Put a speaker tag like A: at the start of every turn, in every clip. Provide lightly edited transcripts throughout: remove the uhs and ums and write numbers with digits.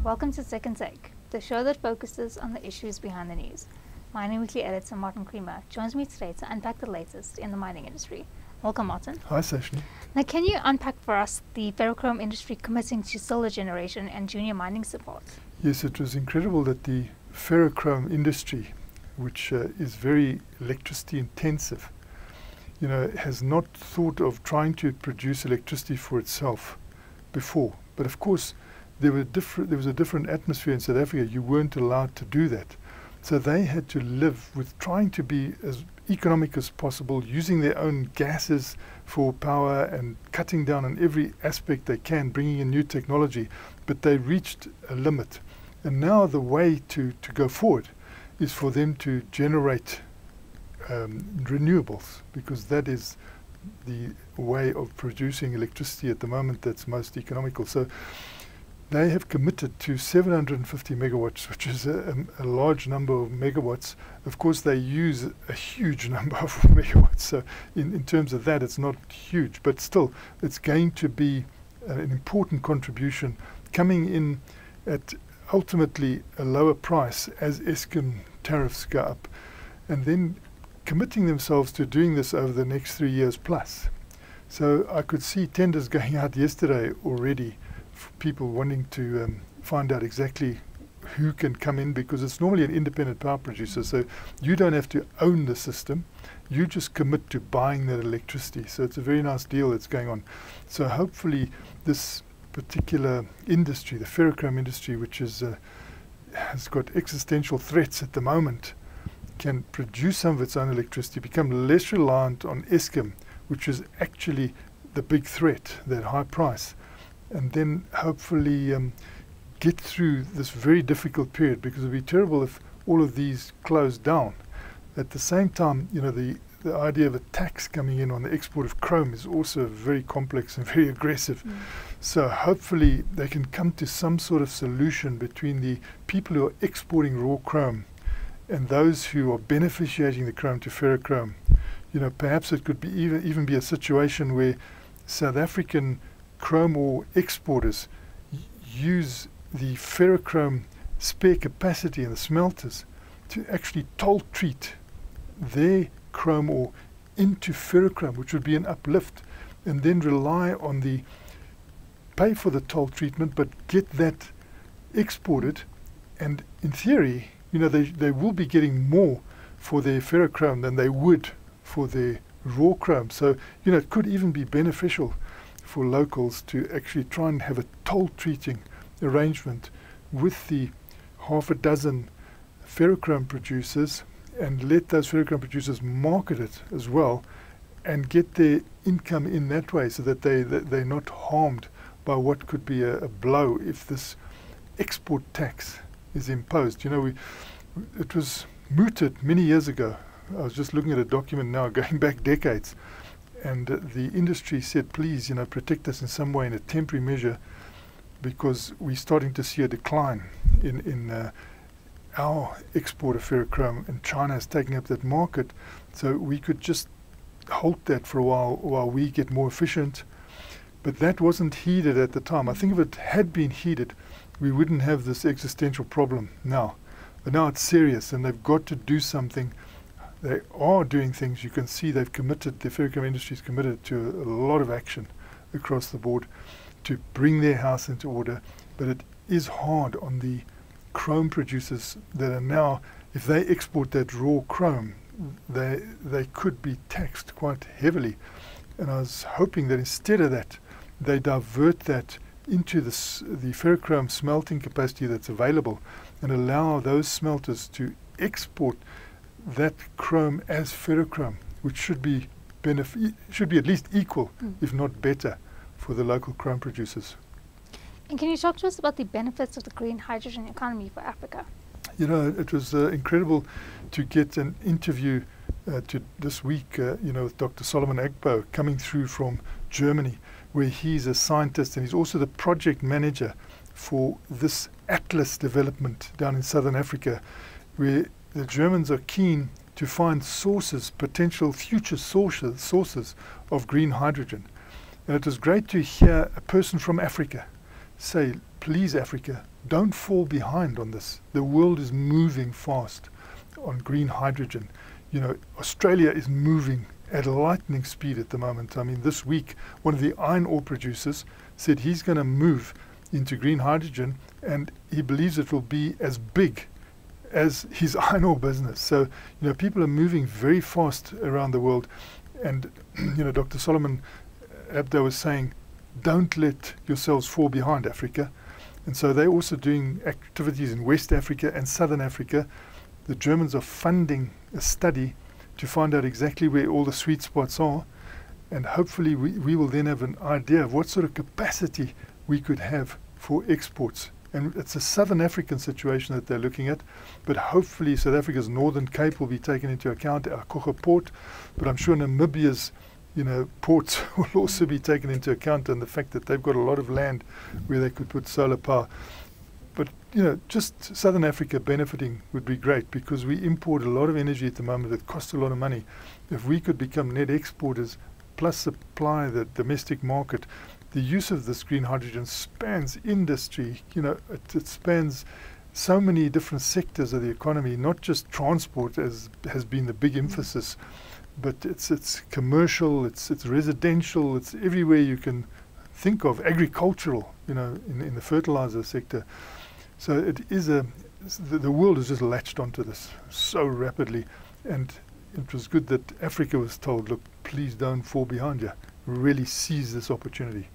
A: Welcome to Second Take, the show that focuses on the issues behind the news. Mining Weekly editor Martin Creamer joins me today to unpack the latest in the mining industry. Welcome, Martin.
B: Hi, Sashni.
A: Now, can you unpack for us the ferrochrome industry committing to solar generation and junior mining support?
B: Yes, it was incredible that the ferrochrome industry, which is very electricity intensive, has not thought of trying to produce electricity for itself before. But of course, there was a different atmosphere in South Africa. You weren't allowed to do that. So they had to live with trying to be as economic as possible, using their own gases for power and cutting down on every aspect they can, bringing in new technology. But they reached a limit. And now the way to go forward is for them to generate renewables, because that is the way of producing electricity at the moment that's most economical. So they have committed to 750 megawatts, which is a large number of megawatts. Of course, they use a huge number of megawatts. So in terms of that, it's not huge, but still, it's going to be an important contribution coming in at ultimately a lower price as Eskom tariffs go up, and then committing themselves to doing this over the next 3 years plus. So I could see tenders going out yesterday already, people wanting to find out exactly who can come in, because it's normally an independent power producer, so you don't have to own the system, you just commit to buying that electricity. So it's a very nice deal that's going on. So hopefully this particular industry, the ferrochrome industry, which is has got existential threats at the moment, can produce some of its own electricity, become less reliant on Eskom, which is actually the big threat, that high price, and then hopefully get through this very difficult period, because it would be terrible if all of these closed down. At the same time, the idea of a tax coming in on the export of chrome is also very complex and very aggressive. So hopefully they can come to some sort of solution between the people who are exporting raw chrome and those who are beneficiating the chrome to ferrochrome. Perhaps it could be even be a situation where South African chrome ore exporters use the ferrochrome spare capacity in the smelters to actually toll treat their chrome ore into ferrochrome, which would be an uplift, and then rely on pay for the toll treatment, but get that exported. And in theory, they will be getting more for their ferrochrome than they would for their raw chrome. So, it could even be beneficial for locals to actually try and have a toll treating arrangement with the half a dozen ferrochrome producers, and let those ferrochrome producers market it as well and get their income in that way, so that they're not harmed by what could be a blow if this export tax is imposed. It was mooted many years ago. I was just looking at a document now going back decades, and the industry said, please, protect us in some way in a temporary measure, because we're starting to see a decline in our export of ferrochrome, and China is taking up that market. So we could just halt that for a while we get more efficient. But that wasn't heeded at the time. I think if it had been heeded, we wouldn't have this existential problem now. But now it's serious, and they've got to do something. They are doing things. You can see they've committed, the ferrochrome industry is committed to a lot of action across the board to bring their house into order. But it is hard on the chrome producers that are now, if they export that raw chrome, they could be taxed quite heavily. And I was hoping that instead of that, they divert that into the ferrochrome smelting capacity that's available, and allow those smelters to export that chrome as ferrochrome, which should be at least equal, if not better, for the local chrome producers.
A: And can you talk to us about the benefits of the green hydrogen economy for Africa?
B: It was incredible to get an interview this week, with Dr. Solomon Agbo coming through from Germany, where he's a scientist and he's also the project manager for this Atlas development down in southern Africa, where the Germans are keen to find potential future sources of green hydrogen. And it was great to hear a person from Africa say, please, Africa, don't fall behind on this. The world is moving fast on green hydrogen. You know, Australia is moving at lightning speed at the moment. I mean, this week, one of the iron ore producers said he's going to move into green hydrogen, and he believes it will be as big as his iron ore business. So, you know, people are moving very fast around the world. And, you know, Dr. Solomon Abdo was saying, don't let yourselves fall behind, Africa. And so they're also doing activities in West Africa and Southern Africa. The Germans are funding a study to find out exactly where all the sweet spots are. And hopefully we will then have an idea of what sort of capacity we could have for exports. And it's a Southern African situation that they're looking at, but hopefully South Africa's Northern Cape will be taken into account, our Kore port, but I'm sure Namibia's, you know, ports will also be taken into account, and the fact that they've got a lot of land where they could put solar power. But, you know, just Southern Africa benefiting would be great, because we import a lot of energy at the moment that costs a lot of money. If we could become net exporters plus supply the domestic market, the use of this green hydrogen spans industry. You know, it spans so many different sectors of the economy, not just transport, as has been the big emphasis, but it's commercial, it's residential, it's everywhere you can think of, agricultural, you know, in the fertilizer sector. So it is the world has just latched onto this so rapidly, and it was good that Africa was told, look, please don't fall behind you, really seize this opportunity.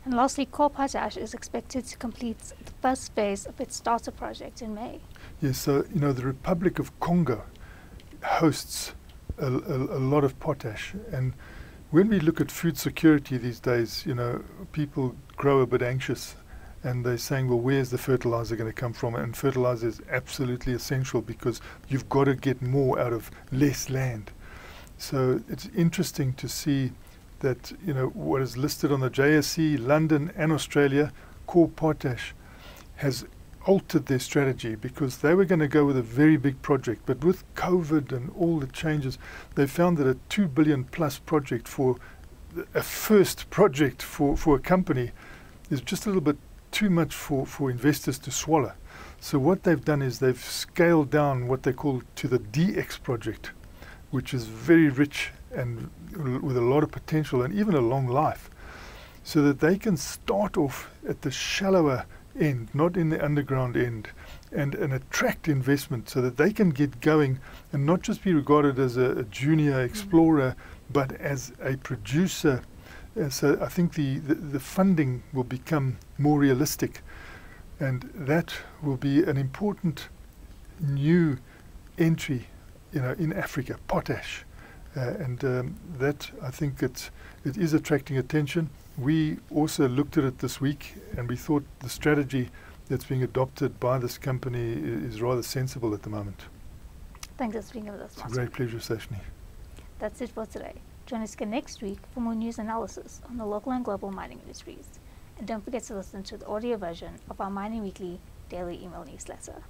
A: And lastly, Kore Potash is expected to complete the first phase of its starter project in May.
B: Yes, so, you know, the Republic of Congo hosts a lot of potash. And when we look at food security these days, you know, people grow a bit anxious, and they're saying, well, where's the fertilizer going to come from? And fertilizer is absolutely essential, because you've got to get more out of less land. So it's interesting to see that, you know, what is listed on the JSE, London and Australia, Kore Potash has altered their strategy, because they were going to go with a very big project. But with COVID and all the changes, they found that a 2 billion plus project for a first project for a company is just a little bit too much for investors to swallow. So what they've done is they've scaled down what they call to the DX project, which is very rich and with a lot of potential and even a long life, so that they can start off at the shallower end, not in the underground end, and attract investment so that they can get going and not just be regarded as a junior explorer, but as a producer. So I think the funding will become more realistic, and that will be an important new entry, you know, in Africa, potash. And that, I think it is attracting attention. We also looked at it this week, and we thought the strategy that's being adopted by this company is rather sensible at the moment.
A: Thanks for being with us,
B: It's a great pleasure, Sashni.
A: That's it for today. Join us again next week for more news analysis on the local and global mining industries. And don't forget to listen to the audio version of our Mining Weekly daily email newsletter.